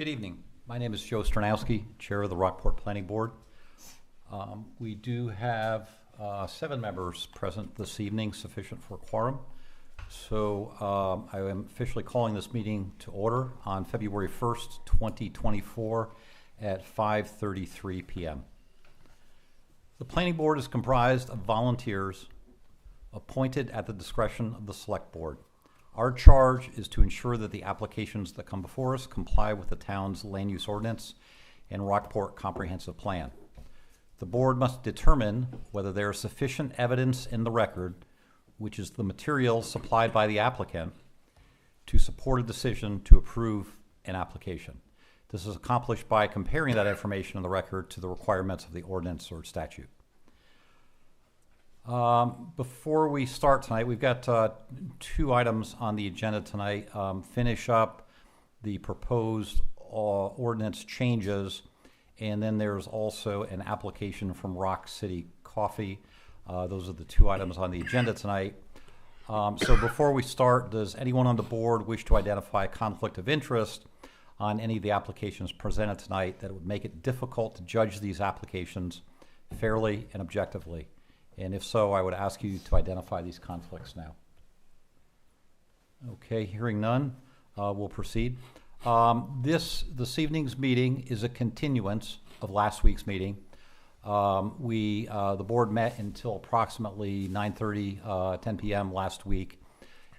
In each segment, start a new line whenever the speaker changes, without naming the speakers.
Good evening. My name is Joe Stronowski, Chair of the Rockport Planning Board. We do have 7 members present this evening, sufficient for a quorum. So I am officially calling this meeting to order on February 1st, 2024 at 5:33 p.m. The Planning Board is comprised of volunteers appointed at the discretion of the Select Board. Our charge is to ensure that the applications that come before us comply with the town's land use ordinance and Rockport Comprehensive Plan. The board must determine whether there is sufficient evidence in the record, which is the material supplied by the applicant, to support a decision to approve an application. This is accomplished by comparing that information in the record to the requirements of the ordinance or statute. Before we start tonight, we've got 2 items on the agenda tonight. Finish up the proposed ordinance changes, and then there's also an application from Rock City Coffee. Those are the 2 items on the agenda tonight. So before we start, does anyone on the board wish to identify a conflict of interest on any of the applications presented tonight that would make it difficult to judge these applications fairly and objectively? And if so, I would ask you to identify these conflicts now. Okay, hearing none, we'll proceed. This evening's meeting is a continuance of last week's meeting. The board met until approximately 9:30, 10 p.m. last week,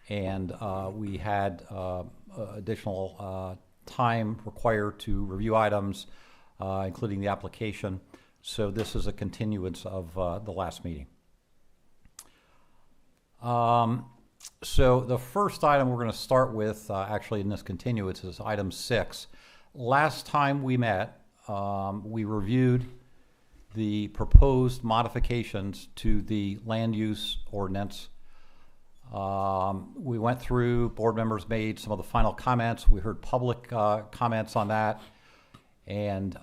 and we had additional time required to review items, including the application. So this is a continuance of the last meeting. So the first item we're going to start with, actually in this continuance, is item 6. Last time we met, we reviewed the proposed modifications to the land use ordinance. We went through, board members made some of the final comments. We heard public comments on that. And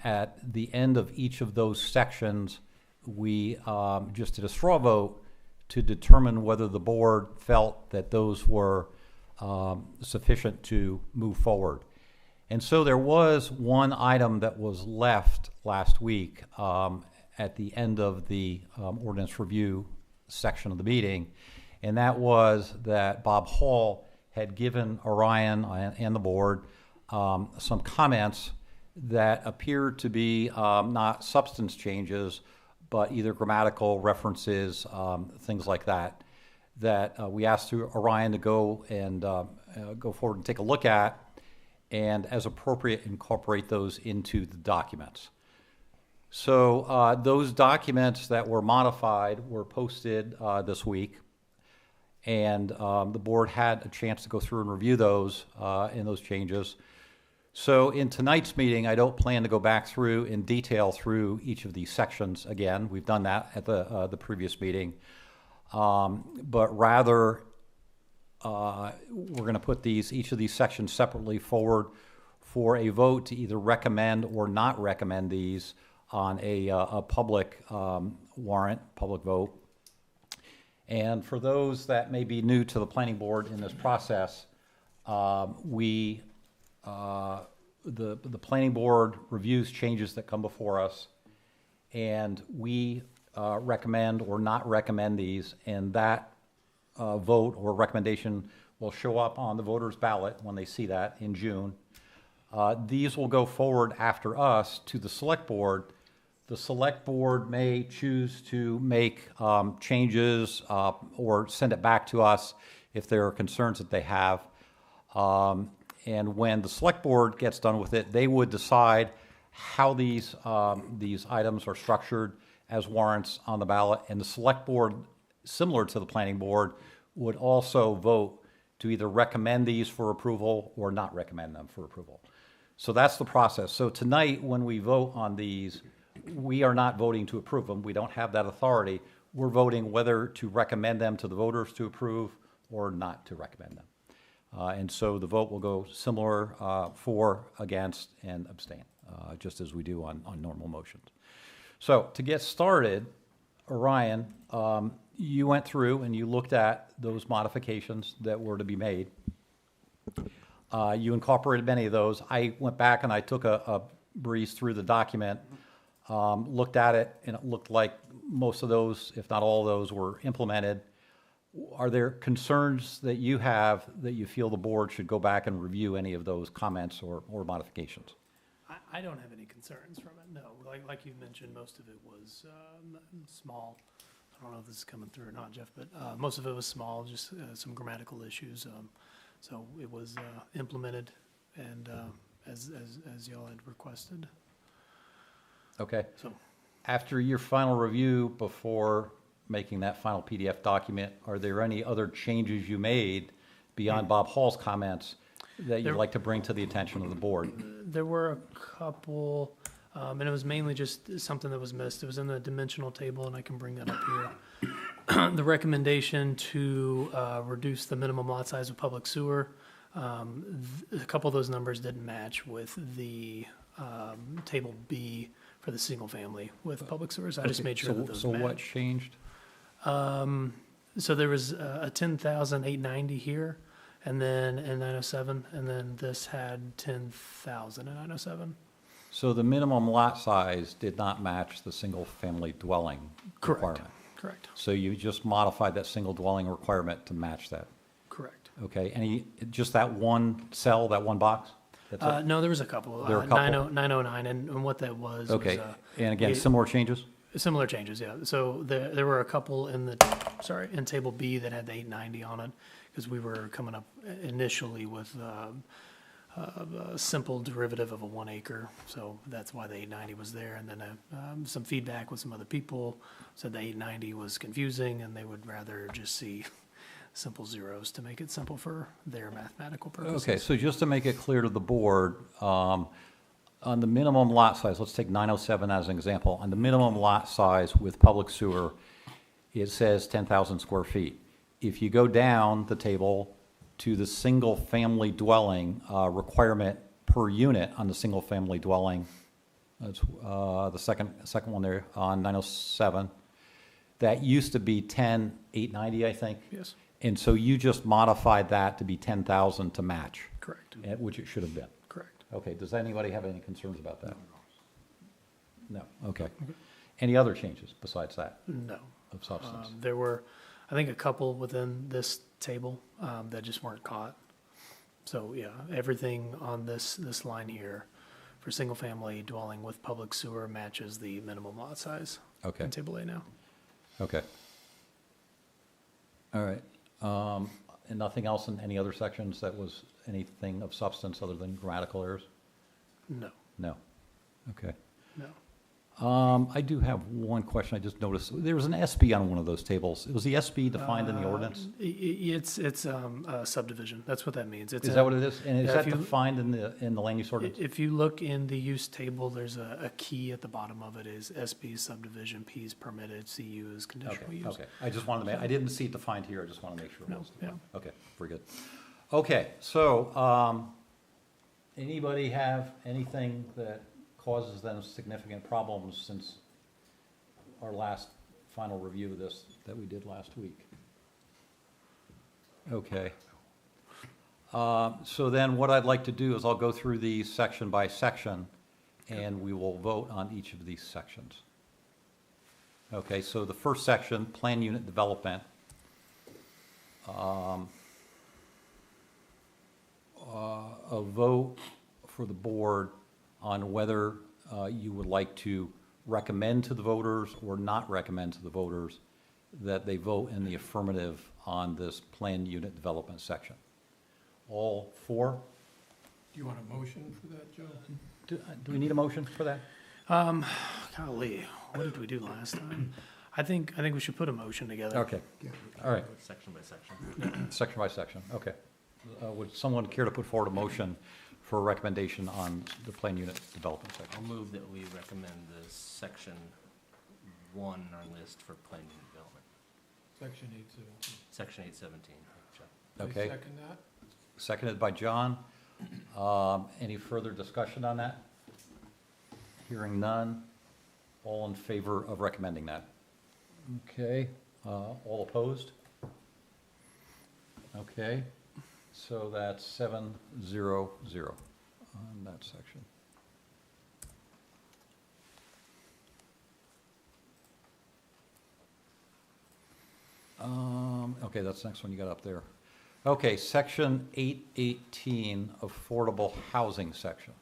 at the end of each of those sections, we just did a straw vote to determine whether the board felt that those were sufficient to move forward. And so there was one item that was left last week at the end of the ordinance review section of the meeting, and that was that Bob Hall had given Orion and the board some comments that appeared to be not substance changes, but either grammatical references, things like that, that we asked Orion to go and go forward and take a look at, and as appropriate, incorporate those into the documents. So those documents that were modified were posted this week, and the board had a chance to go through and review those and those changes. So in tonight's meeting, I don't plan to go back through in detail through each of these sections again. We've done that at the previous meeting. But rather, we're going to put each of these sections separately forward for a vote to either recommend or not recommend these on a public warrant, public vote. And for those that may be new to the planning board in this process, the planning board reviews changes that come before us, and we recommend or not recommend these, and that vote or recommendation will show up on the voters' ballot when they see that in June. These will go forward after us to the select board. The select board may choose to make changes or send it back to us if there are concerns that they have. And when the select board gets done with it, they would decide how these items are structured as warrants on the ballot. And the select board, similar to the planning board, would also vote to either recommend these for approval or not recommend them for approval. So that's the process. So tonight, when we vote on these, we are not voting to approve them. We don't have that authority. We're voting whether to recommend them to the voters to approve or not to recommend them. And so the vote will go similar for, against, and abstain, just as we do on normal motions. So to get started, Orion, you went through and you looked at those modifications that were to be made. You incorporated many of those. I went back and I took a breeze through the document, looked at it, and it looked like most of those, if not all of those, were implemented. Are there concerns that you have that you feel the board should go back and review any of those comments or modifications?
I don't have any concerns from it, no. Like you mentioned, most of it was small. I don't know if this is coming through or not, Jeff, but most of it was small, just some grammatical issues. So it was implemented and as y'all had requested.
Okay.
So
After your final review, before making that final PDF document, are there any other changes you made beyond Bob Hall's comments that you'd like to bring to the attention of the board?
there were a couple, and it was mainly just something that was missed. It was in the dimensional table, and I can bring that up here. The recommendation to reduce the minimum lot size of public sewer, a couple of those numbers didn't match with the table B for the single family with public sewers. I just made sure that those
So
matched.
what changed?
So there was a 10,890 here, and then in 907, and then this had 10,000 in 907.
So the minimum lot size did not match the single-family dwelling
Correct.
requirement?
Correct.
So you just modified that single dwelling requirement to match that?
Correct.
Okay, just that one cell, that one box? That's it?
No, there was a couple.
There were a couple?
909, and what that was
Okay, and again,
we-
similar changes?
similar changes, yeah. So there were a couple in in table B that had the 890 on it, because we were coming up initially with a simple derivative of a 1 acre. So that's why the 890 was there. And then some feedback with some other people said the 890 was confusing, and they would rather just see simple zeros to make it simple for their mathematical purposes.
Okay, so just to make it clear to the board, on the minimum lot size, let's take 907 as an example. On the minimum lot size with public sewer, it says 10,000 square feet. If you go down the table to the single-family dwelling requirement per unit on the single-family dwelling, that's the second one there on 907, that used to be 10,890, I think.
Yes,
And so you just modified that to be 10,000 to match,
correct,
which it should have been.
correct.
Okay, does anybody have any concerns about that? No, okay. Any other changes besides that
No.
of substance?
There were, I think, a couple within this table that just weren't caught. So, yeah, everything on this line here for single-family dwelling with public sewer matches the minimum lot size
Okay,
in table A now.
okay. All right. And nothing else in any other sections that was anything of substance other than grammatical errors?
No,
No. Okay.
no.
I do have one question. I just noticed there was an SB on one of those tables. Was the SB defined in the ordinance?
It's a subdivision. That's what that means. It's
Is that what it is? And is
yeah,
that
if you-
defined in the land use ordinance?
If you look in the use table, there's a key at the bottom of it is SB subdivision, P is permitted, CU is conditional
Okay,
use.
okay. I just wanted to make, I didn't see it defined here. I just want to make sure it
No,
was
yeah.
defined. Okay, very good. Okay, so, anybody have anything that causes them significant problems since our last final review of this that we did last week? Okay. So then what I'd like to do is I'll go through these section by section, and we will vote on each of these sections. Okay, so the first section, plan unit development. A vote for the board on whether you would like to recommend to the voters or not recommend to the voters that they vote in the affirmative on this plan unit development section. All four?
Do you want a motion for that, Joe?
Do we need a motion for that?
Golly, what did we do last time? I think we should put a motion together.
Okay, all right,
Section by section.
section by section, okay. Would someone care to put forward a motion for a recommendation on the plan unit development
I'll
section?
move that we recommend the section 1 on our list for plan unit development,
Section 817.
section 817. Jeff.
Okay.
Second that?
Seconded by John. Any further discussion on that? Hearing none. All in favor of recommending that? Okay. All opposed? Okay. So that's 700 on that section. Okay, that's the next one you got up there. Okay, section 818, affordable housing section.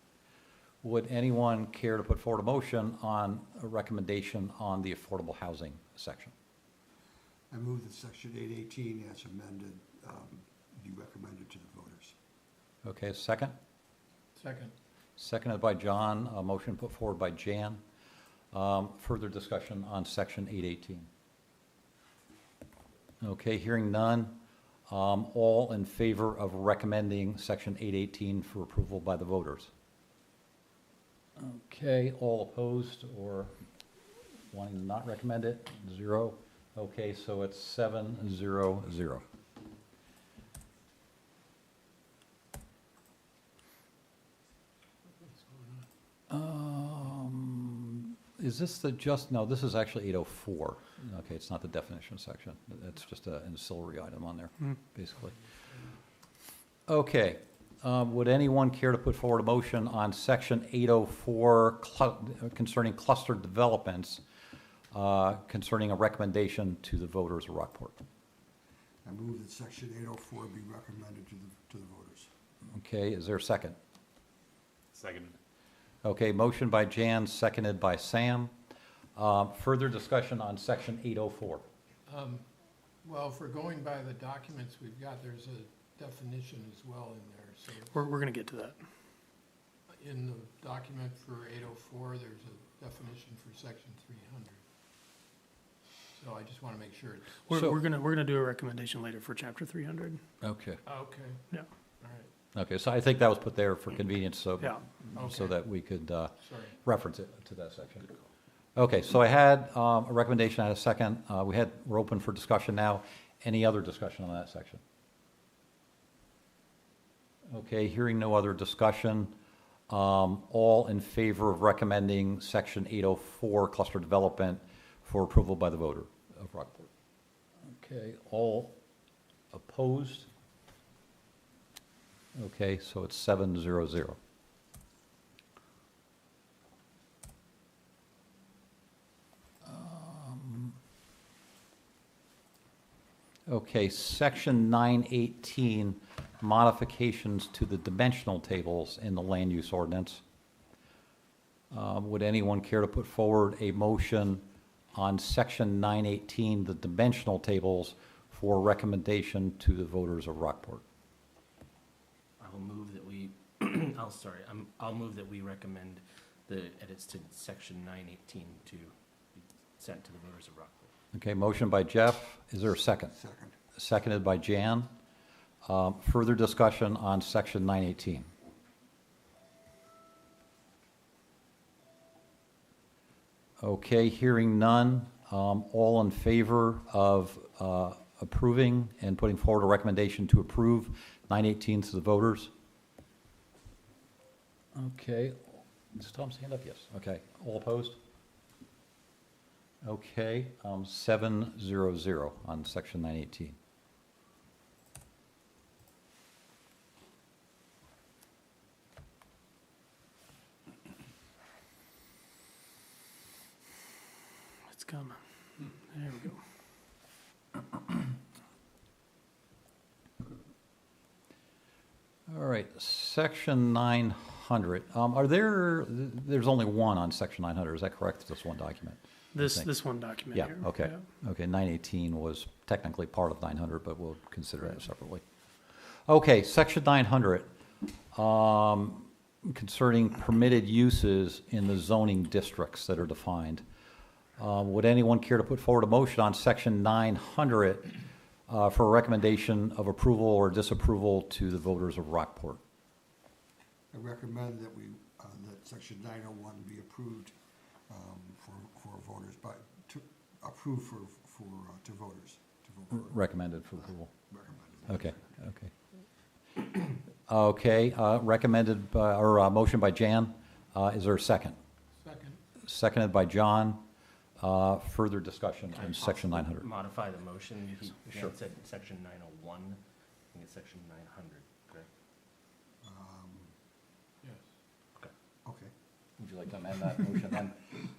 Would anyone care to put forward a motion on a recommendation on the affordable housing section?
I move that section 818 as amended be recommended to the voters.
Okay, second?
Second.
Seconded by John, a motion put forward by Jan. Further discussion on section 818. Okay, hearing none. All in favor of recommending section 818 for approval by the voters? Okay, all opposed or wanting to not recommend it? 0. Okay, so it's 700. Is this no, this is actually 804. Okay, it's not the definition section. That's just an ancillary item on there, basically. Okay, would anyone care to put forward a motion on section 804 concerning clustered developments, concerning a recommendation to the voters of Rockport?
I move that section 804 be recommended to the voters.
Okay, is there a second?
Second.
Okay, motion by Jan, seconded by Sam. Further discussion on section 804.
Well, if we're going by the documents we've got, there's a definition as well in there, so.
We're gonna get to that.
In the document for 804, there's a definition for section 300. So I just want to make sure it's.
So-
We're gonna do a recommendation later for chapter 300.
Okay.
Okay.
Yeah.
All right,
Okay, so I think that was put there for convenience, so,
Yeah.
so
Okay.
that we could
sorry.
reference it to that section. Okay, so I had a recommendation, I had a second. We're open for discussion now. Any other discussion on that section? Okay, hearing no other discussion, all in favor of recommending section 804 cluster development for approval by the voter of Rockport? Okay, all opposed? Okay, so it's 700. Okay, section 918, modifications to the dimensional tables in the land use ordinance. Would anyone care to put forward a motion on section 918, the dimensional tables, for recommendation to the voters of Rockport?
I will move that we, I'll move that we recommend the edits to section 918 to be sent to the voters of Rockport.
Okay, motion by Jeff. Is there a second?
Second.
Seconded by Jan. Further discussion on section 918. Okay, hearing none. All in favor of approving and putting forward a recommendation to approve 918 to the voters? Okay. Does Tom's hand up? Yes. Okay. All opposed? Okay, 700 on section 918.
It's coming. There we go.
All right, section 900. There's only one on section 900, is that correct? Just one document? think.
This one document
Yeah,
here.
okay. Okay, 918 was technically part of 900, but we'll consider that separately. Okay, section 900, concerning permitted uses in the zoning districts that are defined. Would anyone care to put forward a motion on section 900 for a recommendation of approval or disapproval to the voters of Rockport?
I recommend that that section 901 be approved for voters, to voters. To vote for.
Recommended for approval.
Recommended.
Okay, okay. Okay, recommended, or motion by Jan. Is there a second?
Second.
Seconded by John. Further discussion on section 900.
Modify the motion. He
Sure.
said section 901 making it section 900, correct?
Yes.
Okay.
Would you like to amend that motion then?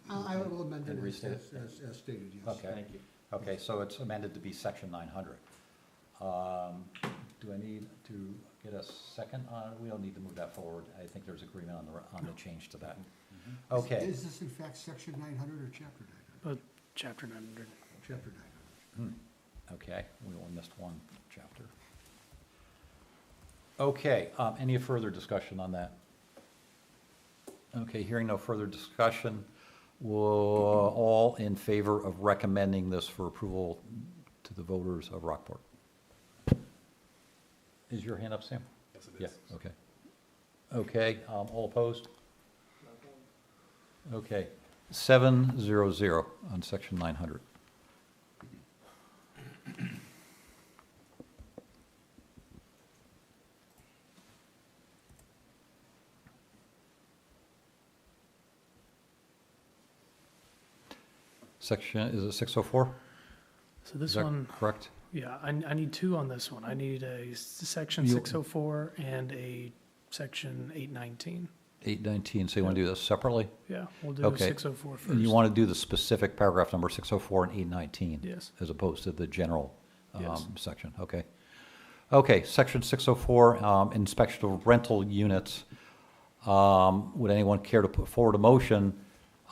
I will amend
And
it
restate it?
as stated, yes.
Okay.
Thank you.
Okay, so it's amended to be section 900. Do I need to get a second on, we don't need to move that forward. I think there's agreement on the change to that. Okay.
Is this in fact section 900 or chapter 900?
Chapter 900.
Chapter 900.
Okay, we only missed one chapter. Okay, any further discussion on that? Okay, hearing no further discussion, we're all in favor of recommending this for approval to the voters of Rockport. Is your hand up, Sam?
Yes, it
Yeah,
is.
okay. Okay, all opposed? Okay, 700 on section 900. Section, is it 604?
So
Is
this
that
one,
correct?
yeah, I need two on this one. I need a section
You-
604 and a section 819.
819, so you want to do this separately?
Yeah, we'll do
Okay.
604 first.
And you want to do the specific paragraph number 604 and 819?
Yes.
As opposed to the general
Yes.
section, okay. Okay, section 604, inspection of rental units. Would anyone care to put forward a motion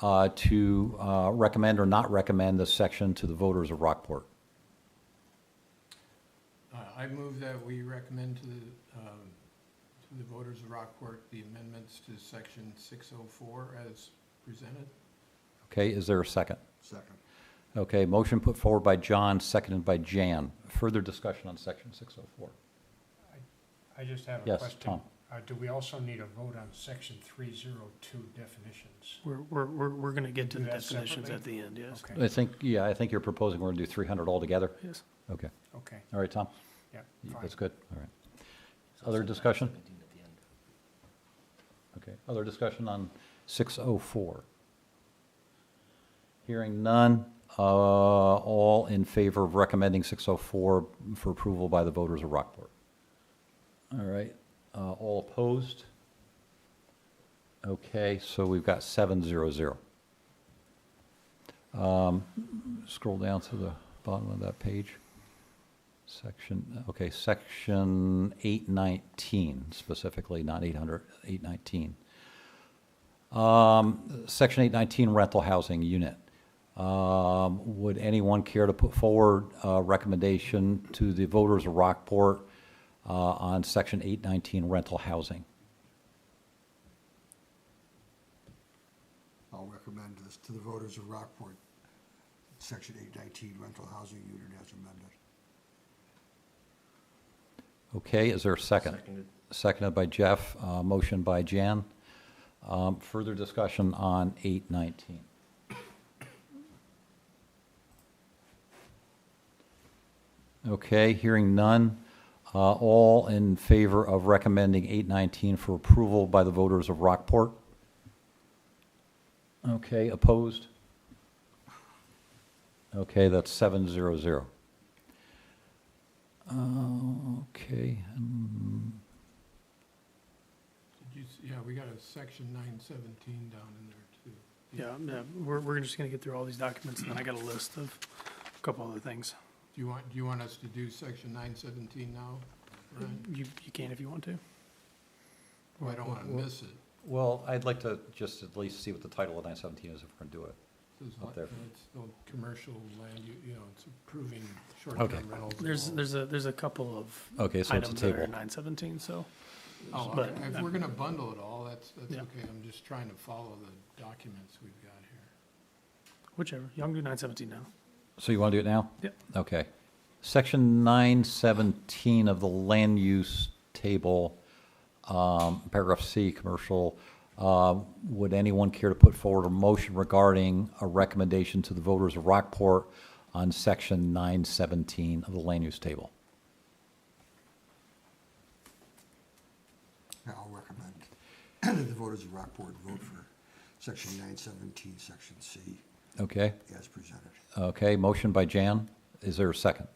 to recommend or not recommend this section to the voters of Rockport?
I move that we recommend to the voters of Rockport the amendments to section 604 as presented.
Okay, is there a second?
Second.
Okay, motion put forward by John, seconded by Jan. Further discussion on section 604.
I just have a
Yes,
question.
Tom.
Do we also need a vote on section 302 definitions?
We're going to get to
Do
the
that
definitions at
separately?
the end, yes.
Okay,
I think you're proposing we're going to do 300 altogether?
Yes.
Okay,
okay,
all right, Tom?
yeah, fine.
That's good, all right.
So
Other
section
discussion?
917 at the end.
Okay, other discussion on 604? Hearing none, all in favor of recommending 604 for approval by the voters of Rockport? All right, all opposed? Okay, so we've got 700. Scroll down to the bottom of that page. Section 819 specifically, not 800, 819. Section 819 rental housing unit. Would anyone care to put forward a recommendation to the voters of Rockport on section 819 rental housing?
I'll recommend this to the voters of Rockport, section 819 rental housing unit as amended.
Okay, is there a second?
Seconded.
Seconded by Jeff, motion by Jan. Further discussion on 819. Okay, hearing none. All in favor of recommending 819 for approval by the voters of Rockport? Okay, opposed? Okay, that's 700. Okay.
Yeah, we got a section 917 down in there too.
Yeah, we're just going to get through all these documents, and then I got a list of a couple other things.
Do you want us to do section 917 now, Ryan?
You can if you want to.
Well, I don't want to miss it.
Well, I'd like to just at least see what the title of 917 is if we're going to do it.
It's
Up there.
it's no commercial land, it's approving
Okay.
short-term rentals. and all.
There's a couple of
Okay, so it's a
items that are
table.
917, so.
Oh,
but-
okay. If we're gonna bundle it all, that's
Yeah.
okay. I'm just trying to follow the documents we've got here.
Whichever. You can do 917 now.
So you want to do it now?
Yep.
Okay. Section 917 of the land use table, paragraph C, commercial. Would anyone care to put forward a motion regarding a recommendation to the voters of Rockport on section 917 of the land use table?
I'll recommend that the voters of Rockport vote for section 917, section C,
Okay,
as presented.
okay, motion by Jan. Is there a second?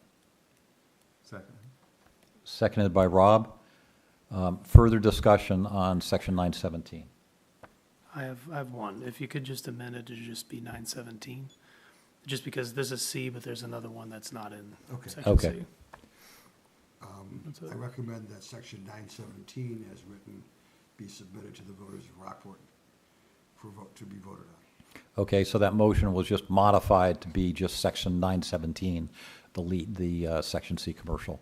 seconded by Rob. Further discussion on section 917.
I have one. If you could just amend it to just be 917, just because this is C, but there's another one that's not in
Okay.
section
Okay.
C. That's
I
it.
recommend that section 917 as written be submitted to the voters of Rockport for vote, to be voted on.
Okay, so that motion was just modified to be just section 917, the section C commercial.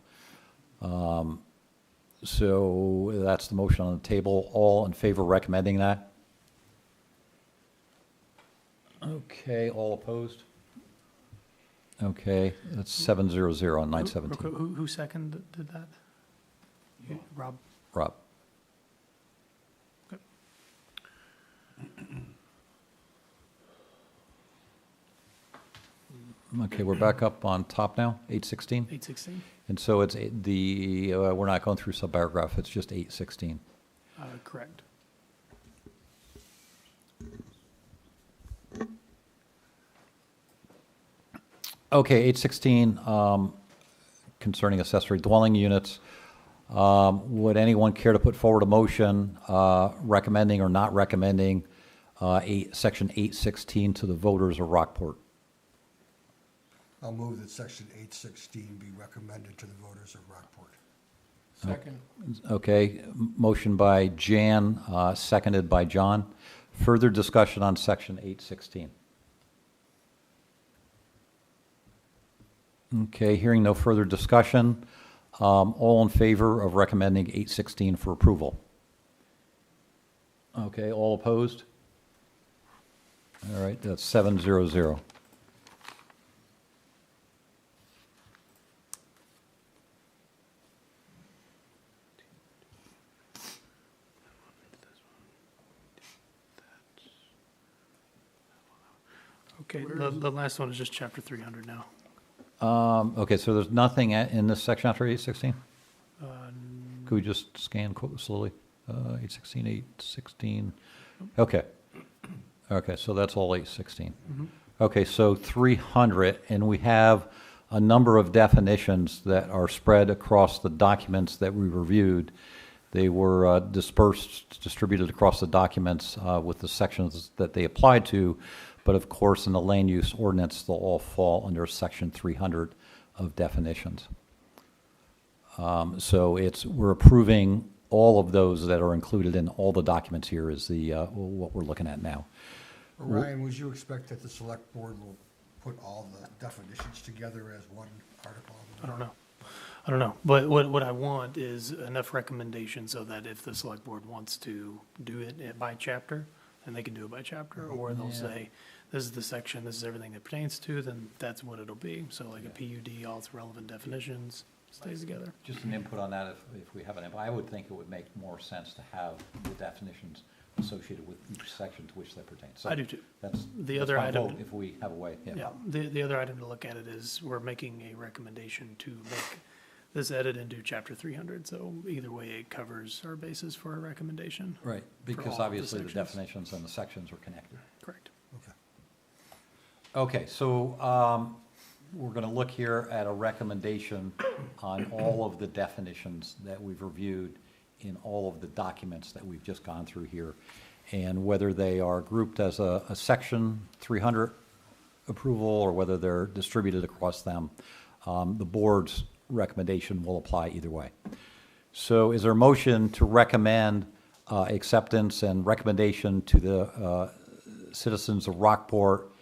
So that's the motion on the table. All in favor of recommending that? Okay, all opposed? Okay, that's 700 on
Real
917.
quick, who seconded that? Rob?
Rob?
Okay.
Okay, we're back up on top now, 816?
816?
And so it's we're not going through sub-paragraph, it's just 816.
Correct.
Okay, 816, concerning accessory dwelling units. Would anyone care to put forward a motion recommending or not recommending section 816 to the voters of Rockport?
I'll move that section 816 be recommended to the voters of Rockport.
Second.
Okay, motion by Jan, seconded by John. Further discussion on section 816. Okay, hearing no further discussion, all in favor of recommending 816 for approval? Okay, all opposed? All right, that's 700.
Okay, the last one is just chapter 300 now.
Okay, so there's nothing in this section after 816?
Uh,
Could we just scan slowly? 816, 816. Okay. Okay, so that's all 816. Okay, so 300, and we have a number of definitions that are spread across the documents that we reviewed. They were distributed across the documents with the sections that they applied to, but of course, in the land use ordinance, they'll all fall under section 300 of definitions. So we're approving all of those that are included in all the documents here is what we're looking at now.
Ryan, would you expect that the select board will put all the definitions together as one article?
I don't know. But what I want is enough recommendations so that if the select board wants to do it by chapter, then they can do it by chapter, or they'll say, this is the section, this is everything that pertains to, then that's what it'll be. So like a PUD, all its relevant definitions, stays together.
Just an input on that, if we have an input. I would think it would make more sense to have the definitions associated with each section to which they pertain. So
I do too.
That's
The other
my
item-
vote if we have a way, yeah.
Yeah, the other item to look at it is we're making a recommendation to make this edit into chapter 300. So either way, it covers our basis for a recommendation.
Right,
all
because
of the
obviously the
sections.
definitions and the sections are connected.
Correct.
Okay.
Okay, so we're going to look here at a recommendation on all of the definitions that we've reviewed in all of the documents that we've just gone through here, and whether they are grouped as a section 300 approval or whether they're distributed across them. The board's recommendation will apply either way. So is there a motion to recommend acceptance and recommendation to the citizens of Rockport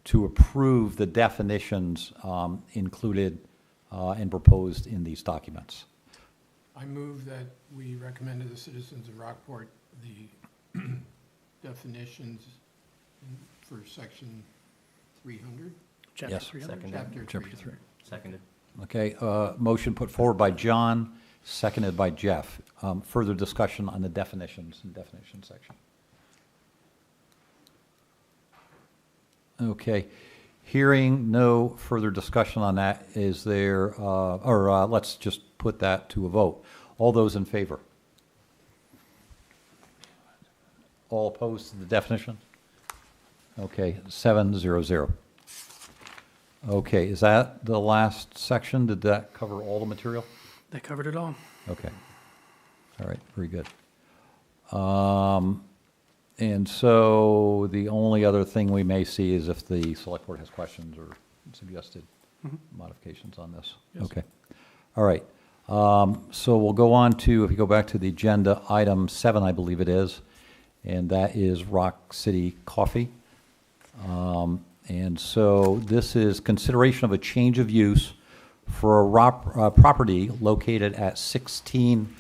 to approve the definitions included and proposed in these documents?
I move that we recommend to the citizens of Rockport the definitions for section 300.
Chapter
Yes.
300.
Second.
Chapter
Chapter
300.
Seconded.
Okay, motion put forward by John, seconded by Jeff. Further discussion on the definitions and definition section. Okay, hearing no further discussion on that, is there, let's just put that to a vote. All those in favor? All opposed to the definition? Okay, 700. Okay, is that the last section? Did that cover all the material?
They covered it all.
Okay. All right, very good. And so the only other thing we may see is if the select board has questions or suggested modifications on this.
Yes.
Okay. All right. So we'll go on to, if you go back to the agenda, item 7, I believe it is, and that is Rock City Coffee. And so this is consideration of a change of use for a property located at 16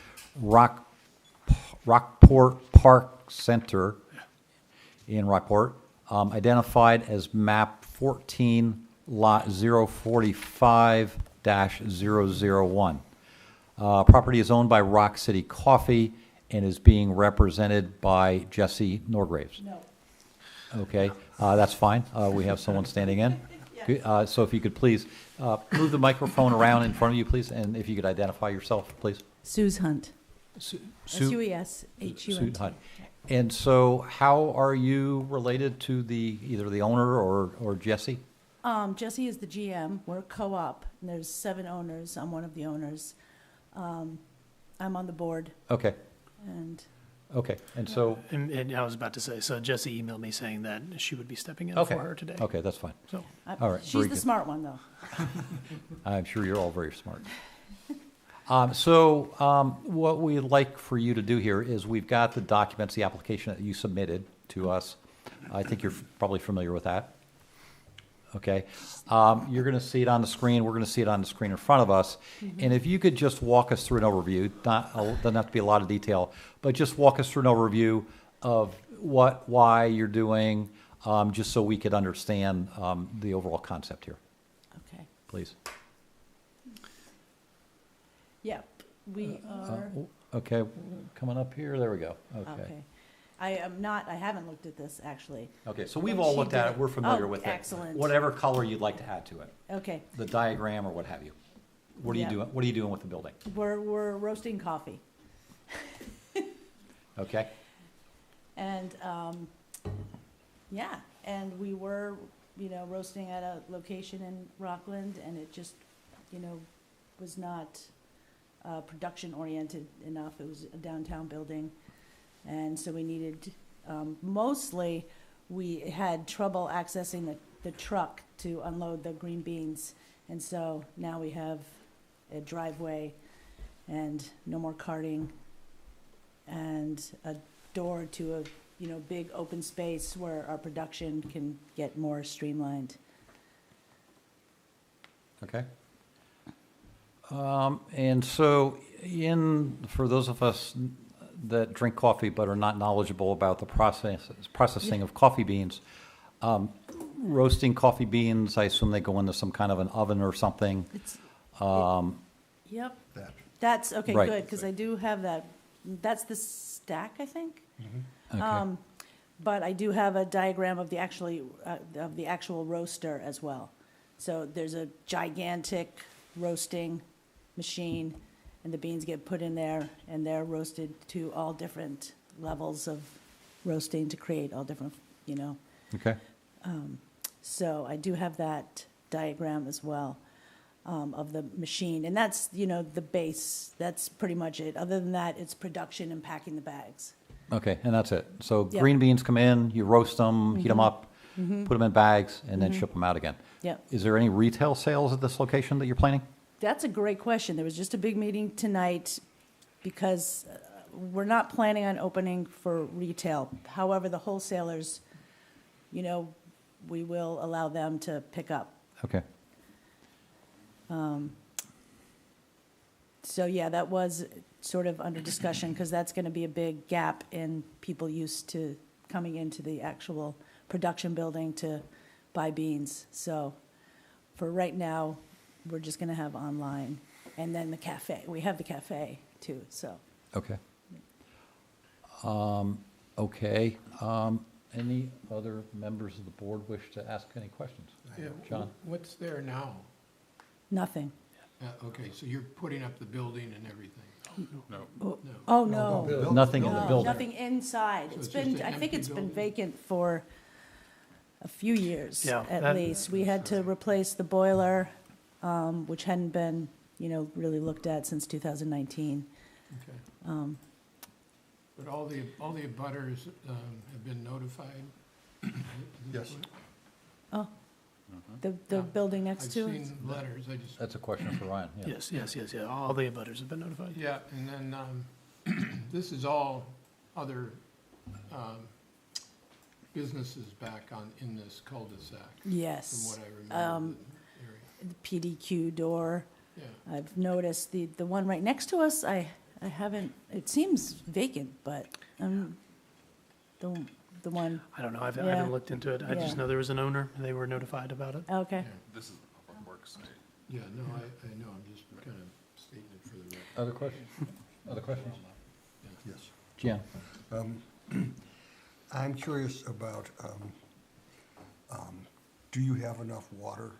Rockport Park Center in Rockport, identified as map 14, lot 045-001. Property is owned by Rock City Coffee and is being represented by Jesse Norgraves.
No.
Okay, that's fine. We have someone standing in. Good, so if you could please move the microphone around in front of you, please, and if you could identify yourself, please.
Suze Hunt.
Sue
SUESHUNT.
Hunt. And so how are you related to either the owner or Jesse?
Jesse is the GM. We're a co-op, and there's 7 owners. I'm one of the owners. I'm on the board,
Okay,
and
okay, and so,
And I was about to say, so Jesse emailed me saying that she would be stepping in
okay,
for her today.
okay, that's fine.
So,
All right,
she's
very
the
good.
smart one, though.
I'm sure you're all very smart. What we'd like for you to do here is we've got the documents, the application that you submitted to us. I think you're probably familiar with that. Okay. You're going to see it on the screen. We're going to see it on the screen in front of us. And if you could just walk us through an overview, doesn't have to be a lot of detail, but just walk us through an overview of why you're doing, just so we could understand the overall concept here,
Okay.
please.
Yep, we are,
Okay, coming up here, there we go, okay.
okay. I haven't looked at this, actually.
Okay, so we've
When
all
she
looked at
did
it, we're familiar
Oh,
with it.
excellent.
Whatever color you'd like to add to it,
Okay,
the diagram or what have you. What are you
Yeah.
doing, what are you doing with the building?
we're roasting coffee.
Okay,
And, yeah, and we were, roasting at a location in Rockland, and it just, was not production-oriented enough. It was a downtown building, and so we needed, mostly, we had trouble accessing the truck to unload the green beans, and so now we have a driveway and no more carting, and a door to a big open space where our production can get more streamlined.
okay. And so for those of us that drink coffee but are not knowledgeable about the processing of coffee beans, roasting coffee beans, I assume they go into some kind of an oven or something.
It's, yep,
That,
that's, okay,
Right.
good, because I do have that. That's the stack, I think.
Okay.
But I do have a diagram of the actual roaster as well. So there's a gigantic roasting machine, and the beans get put in there, and they're roasted to all different levels of roasting to create all different,
Okay,
So I do have that diagram as well, of the machine, and that's, the base, that's pretty much it. Other than that, it's production and packing the bags.
okay, and that's it. So
Yeah.
green beans come in, you roast them, heat them up, put them in bags, and then ship them out again.
Yep.
Is there any retail sales at this location that you're planning?
That's a great question. There was just a big meeting tonight because we're not planning on opening for retail. However, the wholesalers, we will allow them to pick up.
Okay,
So, yeah, that was sort of under discussion because that's going to be a big gap in people used to coming into the actual production building to buy beans. So for right now, we're just going to have online. And then the cafe. We have the cafe too, so.
okay. Okay, any other members of the board wish to ask any questions?
Yeah,
John?
What's there now?
Nothing.
Okay, so you're putting up the building and everything?
Oh,
No.
no.
building.
Nothing in the
No,
building?
nothing inside.
So
It's
it's just
been,
an
I think
empty
it's been
building?
vacant for a few years,
Yeah,
at
that-
least. We had to replace the boiler, which hadn't been, really looked at since 2019.
Okay.
Um,
But all the abutters have been notified? at this
Yes.
point?
Oh, the
Yeah.
building next
I've
to it?
seen letters, I just,
That's a question for Ryan, yeah.
Yes, all the abutters have been notified.
yeah, and then, this is all other businesses back in this cul-de-sac, from
Yes.
what I remember the area.
The PDQ door.
Yeah,
I've noticed the one right next to us, I haven't, it seems vacant, but, the one,
I don't know, I
Yeah.
haven't looked into it. I just
Yeah.
know there was an owner, and they were notified about it.
okay.
yeah,
This is the public works site.
yeah, no, I know, I'm just kind of stating it for the record.
Other questions? Other questions?
Yes.
Jan?
I'm curious about, do you have enough water?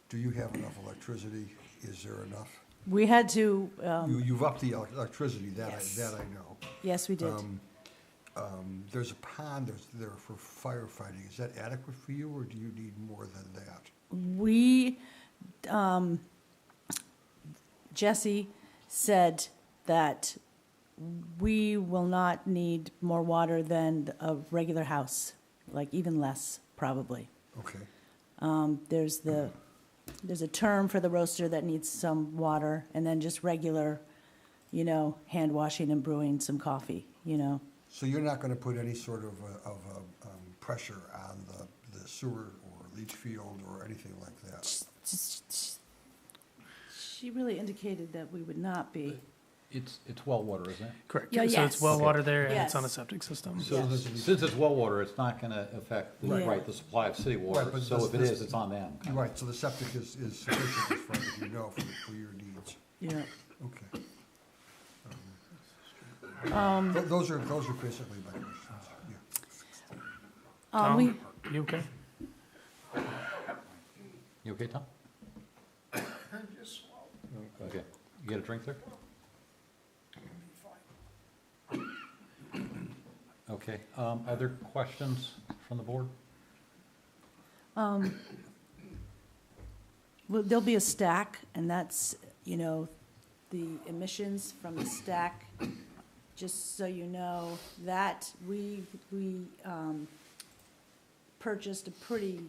Do you have enough electricity? Is there enough?
We had to,
You've upped the electricity,
Yes.
that I know.
yes, we did.
There's a pond there for firefighting. Is that adequate for you, or do you need more than that?
We, Jesse said that we will not need more water than a regular house, like even less, probably.
Okay.
There's a term for the roaster that needs some water, and then just regular, hand washing and brewing some coffee,
So you're not gonna put any sort of pressure on the sewer or leach field or anything like that?
She really indicated that we would not be.
It's well water, isn't it?
Correct.
Yeah,
So it's
yes.
well
Okay.
water there, and it's on a
Yes.
septic system.
So
Yes.
since it's well water, it's not gonna affect,
Right.
the supply of city
Right,
water.
but
So if it
this-
is, it's on them.
Right, so the septic is sufficient as far as you know for your needs.
Yeah.
Okay. Those are basically my questions, yeah.
Tom,
We,
you okay?
You okay, Tom? Okay. You get a drink there? Okay. Other questions from the board?
well, there'll be a stack, and that's, the emissions from the stack. Just so you know, that we purchased a pretty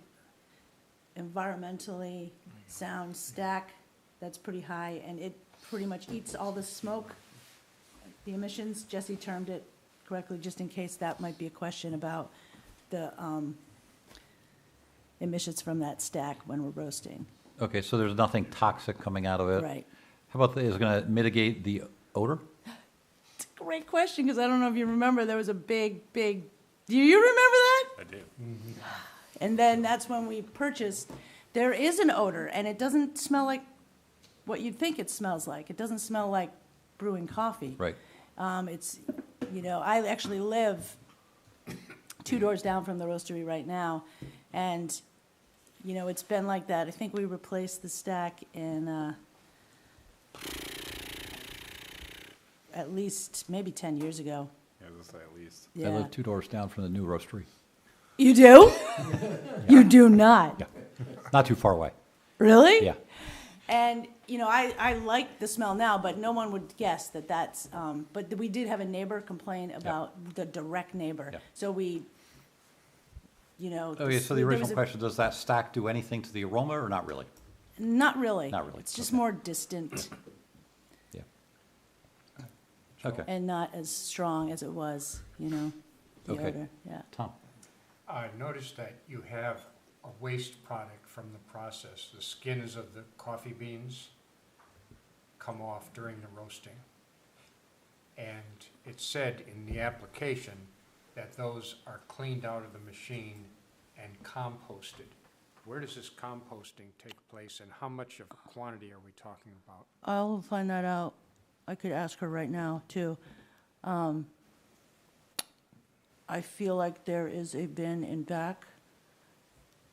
environmentally sound stack that's pretty high, and it pretty much eats all the smoke, the emissions. Jesse termed it correctly, just in case that might be a question about the emissions from that stack when we're roasting.
Okay, so there's nothing toxic coming out of it?
Right.
How about, is it gonna mitigate the odor?
It's a great question, because I don't know if you remember, there was a big, do you remember that?
I do.
And then that's when we purchased, there is an odor, and it doesn't smell like what you'd think it smells like. It doesn't smell like brewing coffee.
Right.
It's, I actually live 2 doors down from the roastery right now, and, it's been like that. I think we replaced the stack in, at least, maybe 10 years ago.
Yeah, I was gonna say at least.
I
Yeah.
live 2 doors down from the new roastery.
You do? You do not?
Yeah. Not too far away.
Really?
Yeah.
And, I like the smell now, but no one would guess that that's, but we did have a neighbor complain about the direct neighbor.
Yeah.
So we,
Okay, so the
there
original
was a-
question, does that stack do anything to the aroma or not really?
Not really.
Not really,
It's just
okay.
more distant
Yeah. Okay,
and not as strong as it was, the
Okay.
odor, yeah.
Tom?
I noticed that you have a waste product from the process. The skins of the coffee beans come off during the roasting. And it said in the application that those are cleaned out of the machine and composted. Where does this composting take place, and how much of a quantity are we talking about?
I'll find that out. I could ask her right now, too. I feel like there is a bin in back.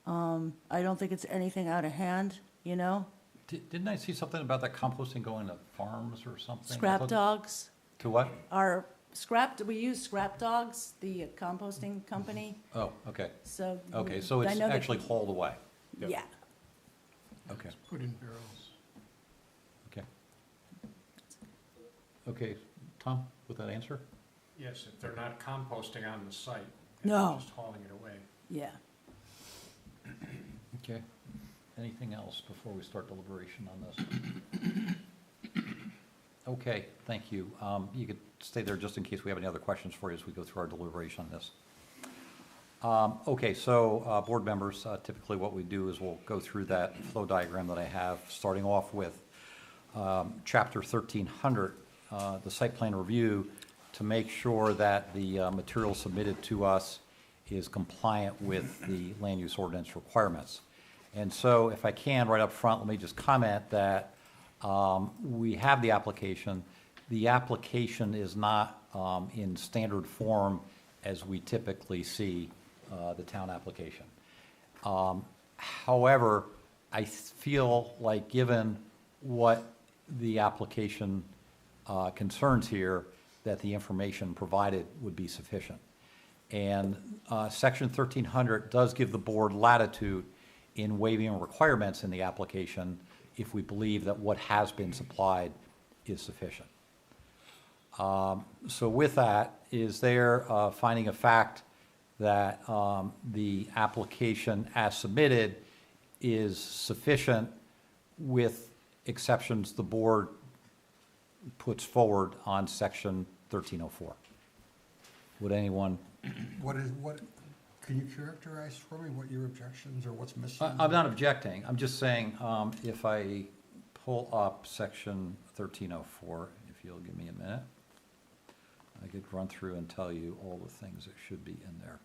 I don't think it's anything out of hand,
Didn't I see something about that composting going to farms or something? I
Scrap
thought-
dogs
To what?
we use Scrap Dogs, the composting company,
Oh, okay.
so.
Okay, so
I
it's
know that-
actually hauled away.
Yeah,
Okay,
put in barrels.
okay. Okay, Tom, with that answer?
Yes, if they're not composting on the site.
No.
They're just hauling it away.
Yeah.
Okay. Anything else before we start deliberation on this? Okay, thank you. You could stay there just in case we have any other questions for you as we go through our deliberation on this. Okay, so board members, typically what we do is we'll go through that flow diagram that I have, starting off with chapter 1300, the site plan review, to make sure that the material submitted to us is compliant with the land use ordinance requirements. And so if I can, right up front, let me just comment that we have the application. The application is not in standard form as we typically see the town application. However, I feel like given what the application concerns here, that the information provided would be sufficient. And section 1300 does give the board latitude in waiving requirements in the application if we believe that what has been supplied is sufficient. So with that, is there a finding of fact that the application as submitted is sufficient with exceptions the board puts forward on section 1304? Would anyone?
What, can you characterize for me what your objections or what's missing?
I'm not objecting. I'm just saying, if I pull up section 1304, if you'll give me a minute, I could run through and tell you all the things that should be in there.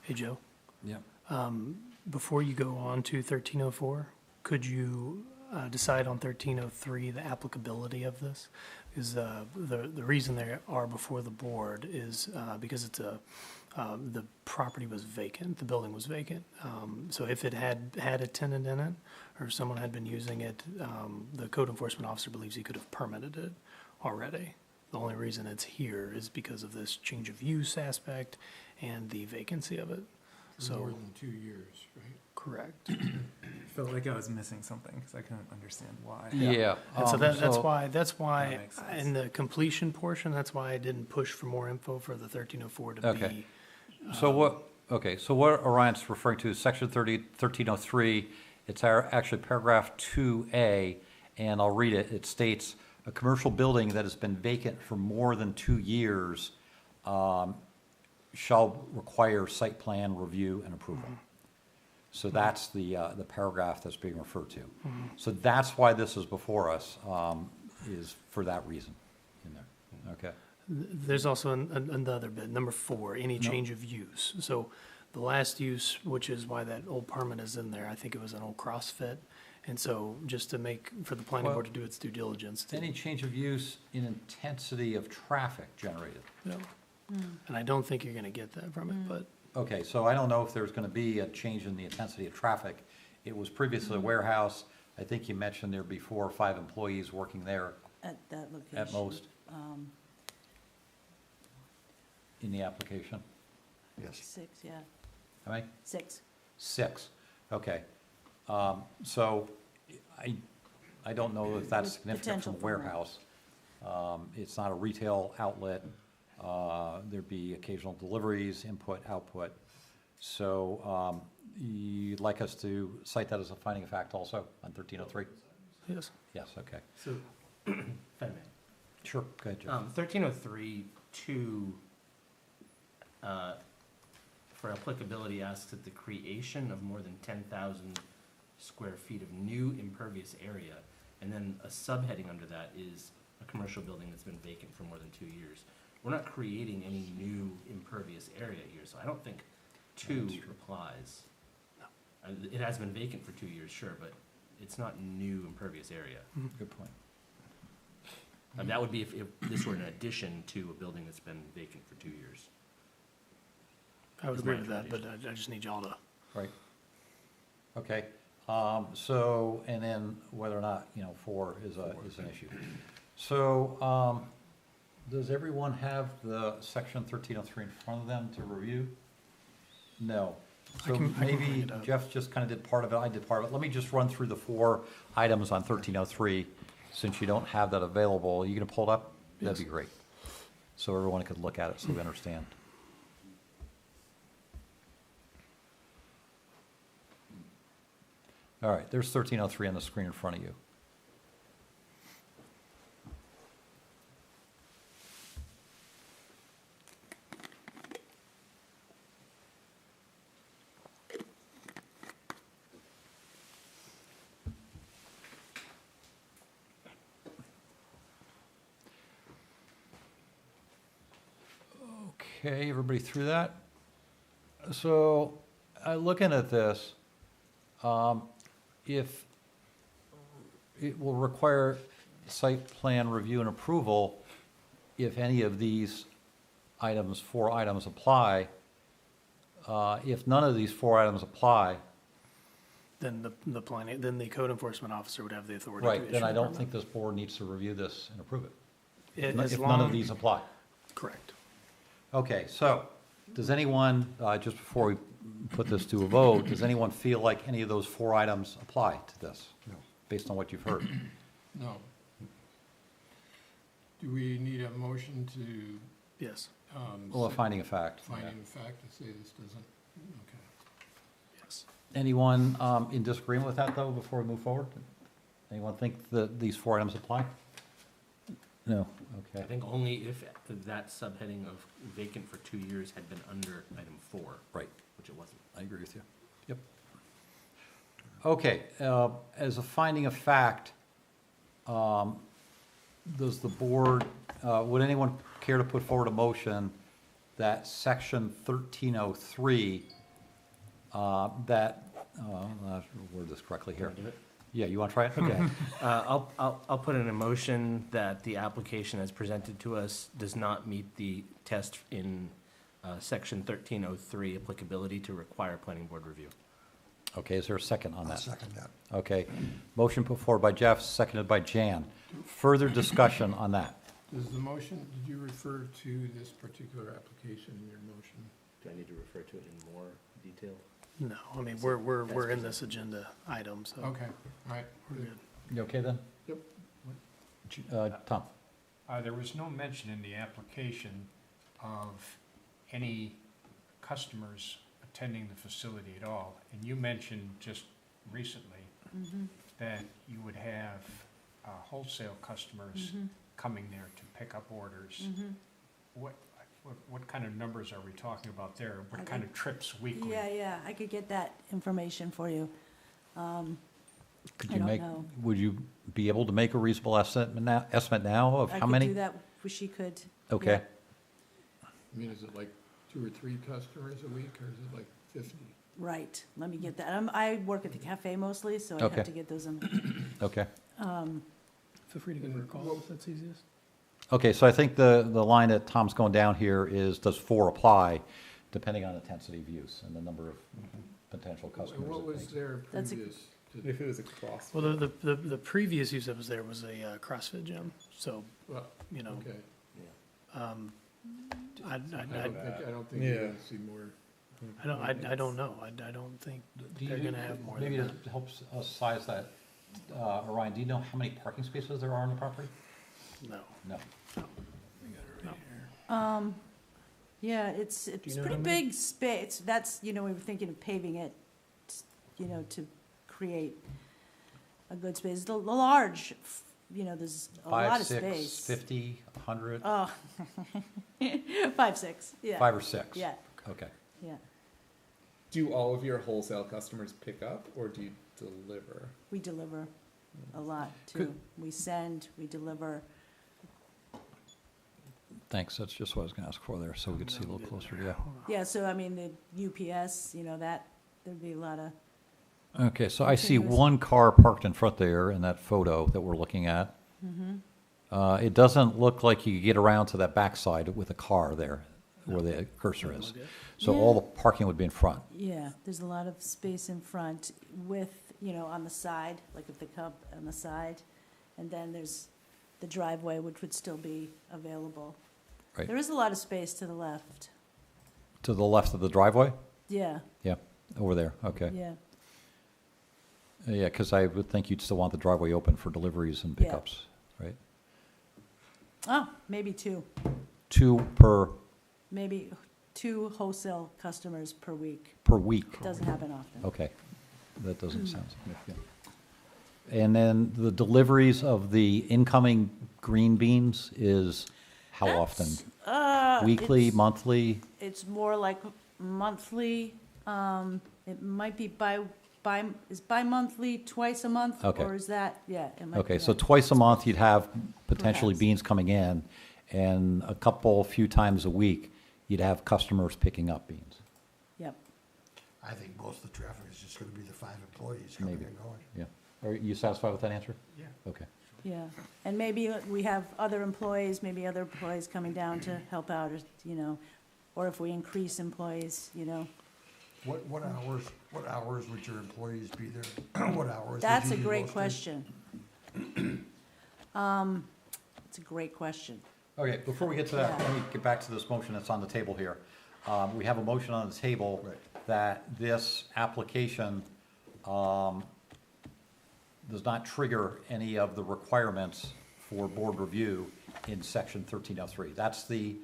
Hey, Joe,
Yeah.
before you go on to 1304, could you decide on 1303, the applicability of this? Because the reason they are before the board is because it's the property was vacant, the building was vacant. So if it had a tenant in it, or someone had been using it, the code enforcement officer believes he could have permitted it already. The only reason it's here is because of this change of use aspect and the vacancy of it.
For more than 2 years, right?
Correct.
Felt like I was missing something because I couldn't understand why.
Yeah.
And so that's
so-
why,
That makes sense.
in the completion portion, that's why I didn't push for more info for the 1304 to
Okay.
be.
So what Orion's referring to is section 1303, it's actually paragraph 2A, and I'll read it. It states, a commercial building that has been vacant for more than 2 years shall require site plan review and approval. So that's the paragraph that's being referred to. So that's why this is before us, is for that reason in there, okay?
There's also another bit, number 4, any change of use. So the last use, which is why that old permit is in there, I think it was an old CrossFit. And so just to make, for the planning board to do its due diligence.
Any change of use in intensity of traffic generated.
Yeah. And I don't think you're gonna get that from it, but
Okay, so I don't know if there's gonna be a change in the intensity of traffic. It was previously a warehouse. I think you mentioned there be 4 or 5 employees working there
At that location.
at most in the application.
Yes.
6, yeah,
How many?
6.
6, okay. So I don't know if that's
With
significant
potential
from
for more.
warehouse. It's not a retail outlet. There'd be occasional deliveries, input, output. So you'd like us to cite that as a finding of fact also on 1303?
yes.
Yes, okay.
So, if I may.
Sure, go ahead, Joe.
1303, 2, for applicability, asks that the creation of more than 10,000 square feet of new impervious area, and then a subheading under that is a commercial building that's been vacant for more than 2 years. We're not creating any new impervious area here, so I don't think 2 applies. It has been vacant for 2 years, sure, but it's not new impervious area.
Good point.
And that would be if this were an addition to a building that's been vacant for 2 years.
I would
Is my
agree with that, but I just need y'all to.
Right. Okay, so, and then whether or not, 4 is an issue. So, Does everyone have the section 1303 in front of them to review? No. So
I can bring
maybe
it up.
Jeff just kind of did part of it, I did part of it. Let me just run through the 4 items on 1303, since you don't have that available. Are you going to pull it up? That'd be great. So everyone could look at it so we understand. All right, there's 1303 on the screen in front of you. Okay, everybody through that? So, looking at this, if it will require site plan review and approval, if any of these items, 4 items apply. If none of these 4 items apply,
Then the planning, then the code enforcement officer would have the authority to issue
right, then I
a
don't
permit.
think this board needs to review this and approve it.
As
If none of
long-
these apply.
Correct.
Okay, so, does anyone, just before we put this to a vote, does anyone feel like any of those 4 items apply to this?
No.
Based on what you've heard?
No. Do we need a motion to,
Yes,
Well, a finding of fact.
finding of fact to say this doesn't, okay.
yes.
Anyone in disagreement with that, though, before we move forward? Anyone think that these 4 items apply? No,
I
okay.
think only if that subheading of vacant for 2 years had been under item 4.
Right.
Which it wasn't.
I agree with you. Yep. Okay, as a finding of fact, does the board, would anyone care to put forward a motion that section 1303, I'll word this correctly here.
Can I do it?
Yeah, you want to try it? Okay.
I'll put in a motion that the application as presented to us does not meet the test in section 1303 applicability to require planning board review.
Okay, is there a second on
I'll
that?
second that.
Okay, motion put forward by Jeff, seconded by Jan. Further discussion on that?
Does the motion, did you refer to this particular application in your motion?
Do I need to refer to it in more detail?
No, I mean, we're in this agenda item, so
Okay, all right.
we're good.
You okay then?
Yep.
Tom?
There was no mention in the application of any customers attending the facility at all. And you mentioned just recently that you would have wholesale customers coming there to pick up orders. What kind of numbers are we talking about there? What kind of trips weekly?
Yeah, I could get that information for you.
Could
I
you
don't
make,
know.
would you be able to make a reasonable estimate now of
I
how
could
many?
do that, she could.
Okay,
I mean, is it like 2 or 3 customers a week, or is it like 50?
Right, let me get that. I work at the cafe mostly, so I
Okay.
have to get those in.
okay.
Feel free to give her a call if that's easiest.
Okay, so I think the line that Tom's going down here is, does 4 apply, depending on intensity of use and the number of potential
And
customers?
what
it
was
makes.
there
That's a-
previous to,
If it was a cross.
Well, the previous use that was there was a CrossFit gym, so,
well,
you know,
okay.
I
I don't think
Yeah.
you're gonna see more.
I don't know. I don't think
Do
they're
you-
gonna have more
Maybe
than that.
to help us size that, Orion, do you know how many parking spaces there are on the property?
No.
No.
Yeah, it's
you know
pretty
how many?
big space. That's, we were thinking of paving it, to create a good space. The large, there's a lot
5,
of
6,
space.
50, 100,
Oh, 5, 6, yeah.
5 or 6?
Yeah,
Okay.
yeah.
Do all of your wholesale customers pick up or do you deliver?
We deliver a lot too.
Could-
We send, we deliver.
Thanks, that's just what I was going to ask for there, so we could see a little closer, yeah.
Yeah, so I mean, the UPS, there'd be a lot of,
Okay, so I see
Continuous.
1 car parked in front there in that photo that we're looking at. It doesn't look like you could get around to that backside with a car there, where the cursor is. So all the parking would be in front.
yeah, there's a lot of space in front with, on the side, like if they come on the side. And then there's the driveway, which would still be available.
Right.
There is a lot of space to the left.
To the left of the driveway?
Yeah,
Yeah, over there, okay.
yeah.
Yeah, because I would think you'd still want the driveway open for deliveries and
Yeah.
pickups, right?
Oh, maybe two.
Two per
Maybe 2 wholesale customers per week.
week?
Doesn't happen often.
Okay, that doesn't sound significant. And then the deliveries of the incoming green beans is how often? Weekly,
It's-
monthly?
It's more like monthly. It might be is bi-monthly, twice a month?
Okay.
Or is that, yeah, it might be
Okay, so
that.
twice a month you'd have potentially
Perhaps.
beans coming in, and a few times a week, you'd have customers picking up beans.
Yep.
I think most of the traffic is just gonna be the 5 employees coming
Maybe.
and going.
Yeah. Are you satisfied with that answer?
Yeah.
Okay.
Yeah, and maybe we have other employees coming down to help out, or, or if we increase employees,
What hours would your employees be there? What hours would
That's
you
a
be
great
roasting?
question. It's a great question.
Okay, before we get to that,
Yeah.
let me get back to this motion that's on the table here. We have a motion on the table
Right.
that this application does not trigger any of the requirements for board review in section 1303. That's the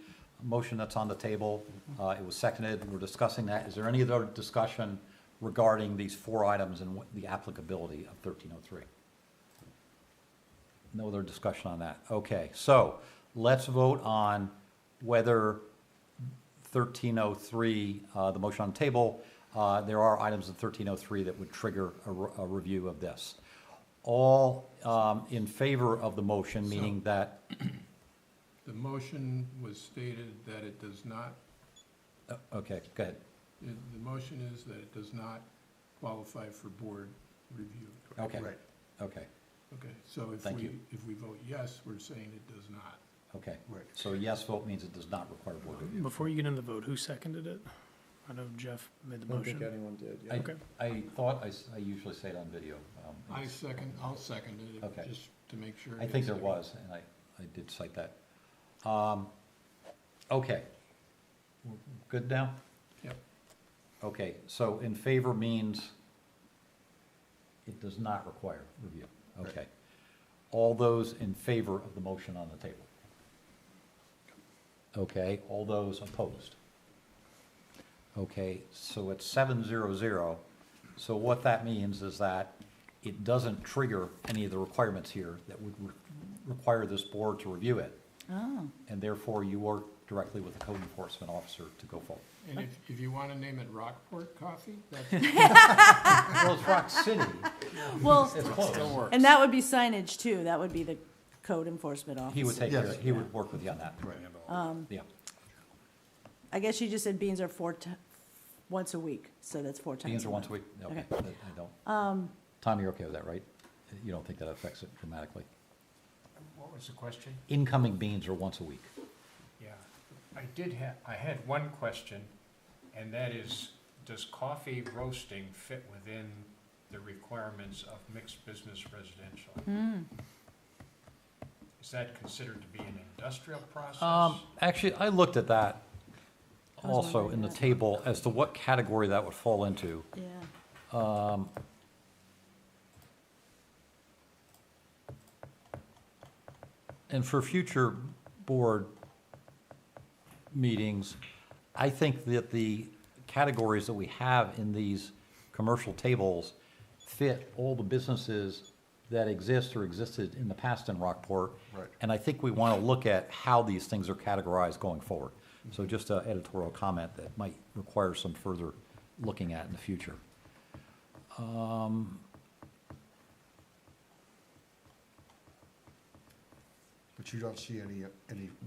motion that's on the table. It was seconded. We're discussing that. Is there any other discussion regarding these 4 items and the applicability of 1303? No other discussion on that. Okay, so let's vote on whether 1303, the motion on the table, there are items in 1303 that would trigger a review of this. All in favor of the motion, meaning that,
The motion was stated that it does not,
okay, go ahead.
the motion is that it does not qualify for board review.
Okay,
Right.
okay,
Okay, so
Thank you.
if we vote yes, we're saying it does not.
okay.
Right.
So a yes vote means it does not require board review.
Before you get into the vote, who seconded it? I know Jeff made the
I don't think
motion.
anyone did,
I,
yeah.
Okay.
I thought I usually say it on video.
I'll second it,
Okay.
just to make sure.
I think there was, and I did cite that. Okay. Good now?
Yep.
Okay, so in favor means it does not require review. Okay. All those in favor of the motion on the table? Okay, all those opposed? Okay, so it's 7-0-0. So what that means is that it doesn't trigger any of the requirements here that would require this board to review it.
Oh,
And therefore, you work directly with the code enforcement officer to go forward.
And if you want to name it Rockport Coffee, that's,
Well, it's Rock City.
well,
It's close.
and that would be signage too. That would be the code enforcement officer.
He would take
Yes.
care, he would work with you on that. Yeah.
I guess you just said beans are once a week, so that's 4 times.
Beans are
a
once a
month.
week? Okay,
Okay.
I don't. Tom, you're okay with that, right? You don't think that affects it dramatically?
What was the question?
Incoming beans are once a week.
Yeah, I had one question, and that is, does coffee roasting fit within the requirements of mixed business residential? Is that considered to be an industrial process?
Actually, I looked at that
I was
also
wondering
in the
that.
table as to what category that would fall into.
Yeah.
And for future board meetings, I think that the categories that we have in these commercial tables fit all the businesses that exist or existed in the past in Rockport.
Right.
And I think we want to look at how these things are categorized going forward. So just an editorial comment that might require some further looking at in the future.
But you don't see any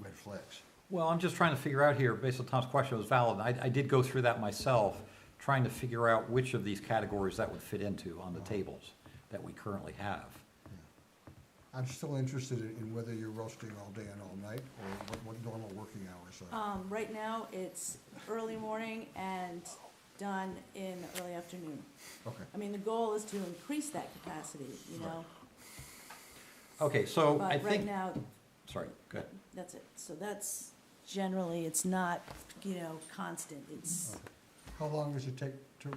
red flags.
Well, I'm just trying to figure out here, based on Tom's question, it was valid. I did go through that myself, trying to figure out which of these categories that would fit into on the tables that we currently have.
I'm still interested in whether you're roasting all day and all night, or what normal working hours are.
Right now, it's early morning and done in early afternoon.
Okay.
I mean, the goal is to increase that capacity, you know?
Okay, so I
But right
think,
now,
sorry, go ahead.
that's it. So that's generally, it's not, constant. It's,
How long does it take to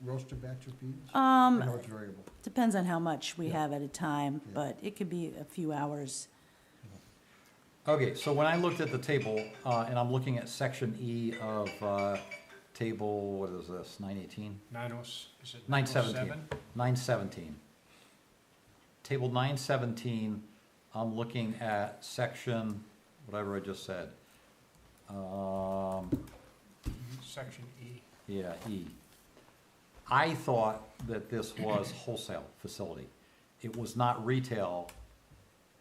roast a batch of beans? I know it's variable.
depends on how much we
Yeah.
have at a time,
Yeah.
but it could be a few hours.
Okay, so when I looked at the table, and I'm looking at section E of, table, what is this, 918?
Is it
917.
907?
917. Table 917, I'm looking at section, whatever I just said.
Section E.
Yeah, E. I thought that this was wholesale facility. It was not retail.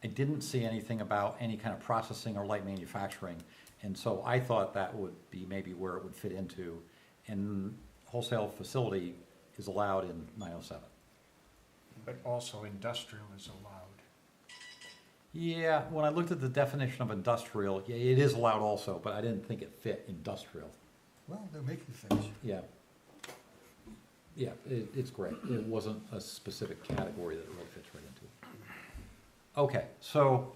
I didn't see anything about any kind of processing or light manufacturing. And so I thought that would be maybe where it would fit into. And wholesale facility is allowed in 907.
But also industrial is allowed.
Yeah, when I looked at the definition of industrial, yeah, it is allowed also, but I didn't think it fit industrial.
Well, they're making things.
Yeah. Yeah, it's great. It wasn't a specific category that it really fits right into. Okay, so,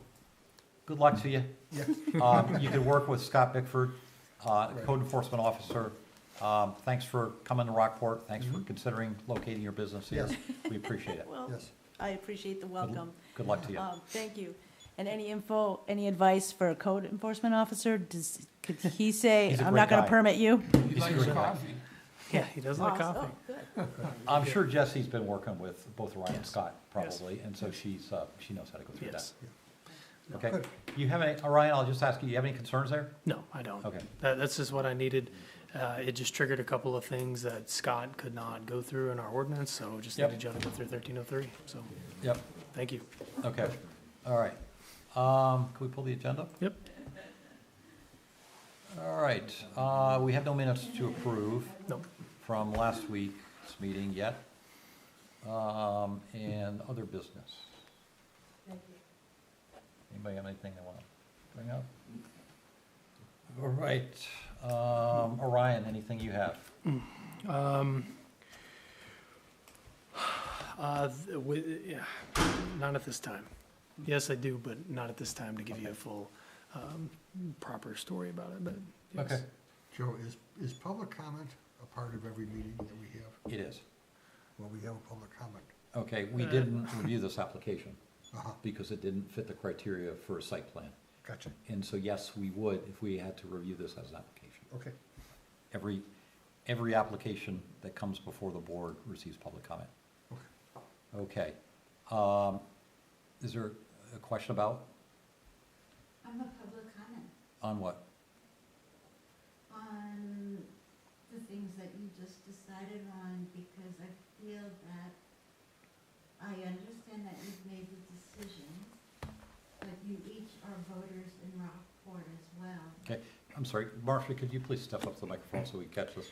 good luck to you.
Yeah.
You could work with Scott Bickford, Code Enforcement Officer. Thanks for coming to Rockport. Thanks for considering locating your business here.
Yes.
We appreciate it.
Well,
Yes.
I appreciate the welcome.
Good luck to you.
Thank you. And any advice for a code enforcement officer? Could he say,
He's a
I'm
great
not gonna
guy.
permit you?
He likes coffee.
Yeah, he does like
Oh,
coffee.
good.
I'm sure Jesse's been working with both Ryan and
Yes.
Scott,
Yes.
probably, and so she knows how to go through that.
Yes.
Okay,
Good.
you have any, Ryan, I'll just ask you, you have any concerns there?
No, I don't.
Okay,
That's just what I needed. It just triggered a couple of things that Scott could not go through in our ordinance, so just
Yep.
needed you to go through 1303. So,
yep,
thank you.
okay, all right. Can we pull the agenda?
Yep.
All right, we have no minutes to approve
Nope.
from last week's meeting yet. And other business. Anybody have anything they want to bring up? All right, Orion, anything you have?
Yeah, not at this time. Yes, I do, but not at this time to give you a full, proper story about it, but yes.
Okay.
Joe, is public comment a part of every meeting that we have?
It is.
Well, we have a public comment.
Okay, we didn't review this application
Uh-huh,
because it didn't fit the criteria for a site plan.
gotcha.
And so, yes, we would if we had to review this as an application.
Okay.
Every application that comes before the board receives public comment. Okay. Is there a question about,
I'm a public comment
on what?
on the things that you just decided on, because I feel that I understand that you've made the decision, but you each are voters in Rockport as well.
Okay, I'm sorry, Marcia, could you please step up to the microphone so we catch this?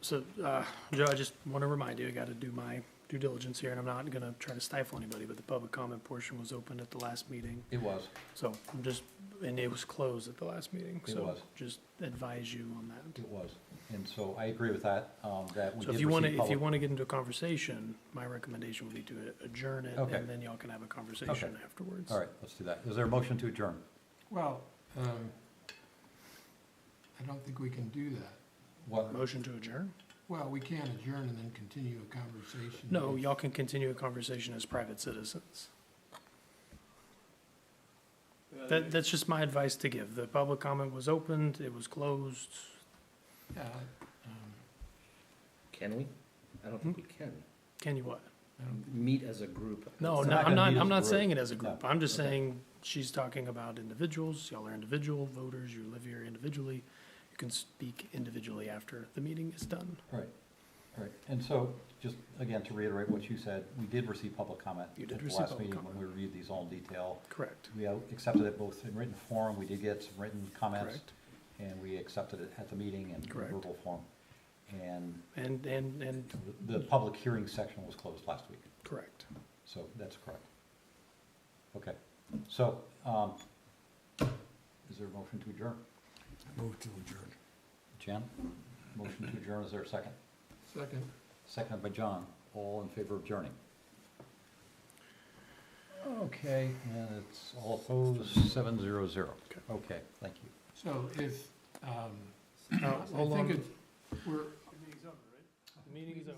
So, Joe, I just want to remind you, I got to do my due diligence here, and I'm not going to try to stifle anybody, but the public comment portion was open at the last meeting.
It was.
So I'm just, and it was closed at the last meeting.
It
So
was.
just advise you on that.
It was. And so I agree with that, that we
So
did
if you want to,
receive
if you
public.
want to get into a conversation, my recommendation would be to adjourn it,
Okay.
and then y'all can have a conversation
Okay.
afterwards.
All right, let's do that. Is there a motion to adjourn?
Well, I don't think we can do that.
What?
Motion to adjourn?
Well, we can't adjourn and then continue a conversation.
No, y'all can continue a conversation as private citizens. That's just my advice to give. The public comment was opened, it was closed.
Yeah,
Can we? I don't think we can.
Can you what?
Meet as a group.
No,
It's
no,
not
I'm
gonna
not,
be as
I'm
a
not
group.
saying it as a group.
No.
I'm just
Okay.
saying, she's talking about individuals, y'all are individual voters, you live here individually. You can speak individually after the meeting is done.
Right, right. And so, just again, to reiterate what you said, we did receive public comment.
You did
at the
receive
last
public
meeting
comment.
when we reviewed these all in detail.
Correct,
We accepted it both in written form, we did get some written comments,
correct.
and we accepted it at the meeting in
Correct.
verbal form. And
And,
the public hearing section was closed last week,
correct.
so that's correct. Okay, so, is there a motion to adjourn?
Move to adjourn.
Jen, motion to adjourn, is there a second?
second.
Seconded by John, all in favor of adjourning? Okay, and it's all opposed, 700. Okay, thank you.
So if,
Oh,
I
hold
think
on.
it's, we're,
The meeting is over.